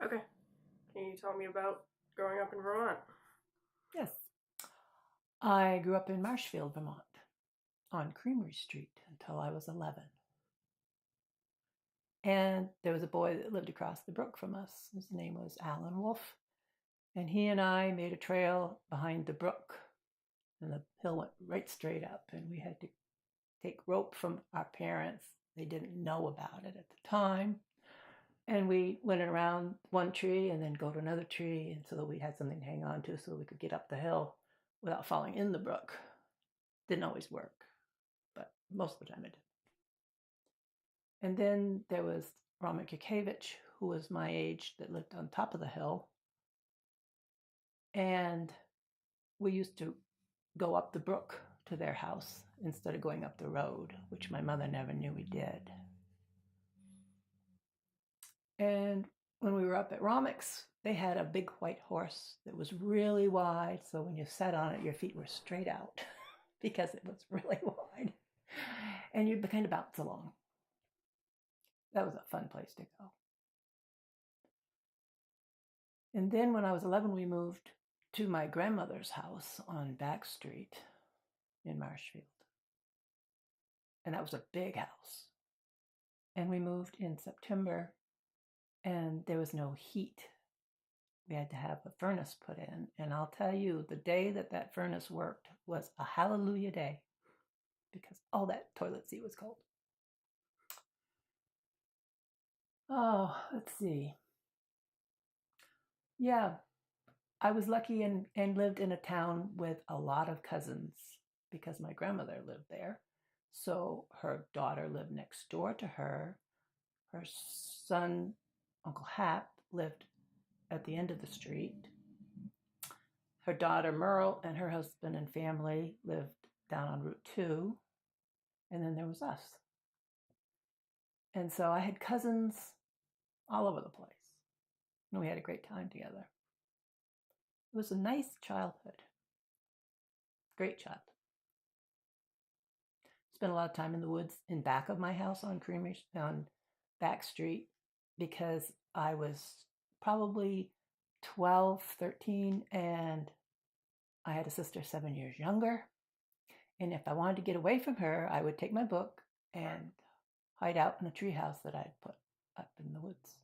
Okay. Can you tell me about growing up in Vermont? Yes. I grew up in Marshfield, Vermont, on Creamery Street until I was 11. And there was a boy that lived across the brook from us. His name was Alan Wolf. And he and I made a trail behind the brook. And the hill went right straight up. And we had to take rope from our parents. They didn't know about it at the time. And we went around one tree and then go to another tree, and so that we had something to hang on to so we could get up the hill without falling in the brook. Didn't always work, but most of the time it did. And then there was Roman Kukevich, who was my age, that lived on top of the hill. And we used to go up the brook to their house instead of going up the road, which my mother never knew we did. And when we were up at Romix, they had a big white horse that was really wide. So when you sat on it, your feet were straight out because it was really wide. And you'd kind of bounce along. That was a fun place to go. And then when I was 11, we moved to my grandmother's house on Back Street in Marshfield. And that was a big house. And we moved in September, and there was no heat. We had to have a furnace put in. And I'll tell you, the day that that furnace worked was a hallelujah day because all that toilet seat was cold. Oh, let's see. Yeah, I was lucky and lived in a town with a lot of cousins because my grandmother lived there. So her daughter lived next door to her. Her son, Uncle Hap, lived at the end of the street. Her daughter Merle and her husband and family lived down on Route 2. And then there was us. And so I had cousins all over the place. And we had a great time together. It was a nice childhood. Great childhood. Spent a lot of time in the woods in back of my house on Back Street because I was probably 12, 13, and I had a sister 7 years younger. And if I wanted to get away from her, I would take my book and hide out in a treehouse that I'd put up in the woods.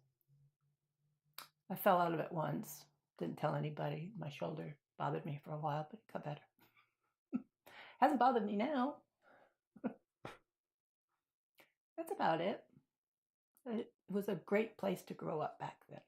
I fell out of it once. Didn't tell anybody. My shoulder bothered me for a while, but it got better. Hasn't bothered me now. That's about it. It was a great place to grow up back then.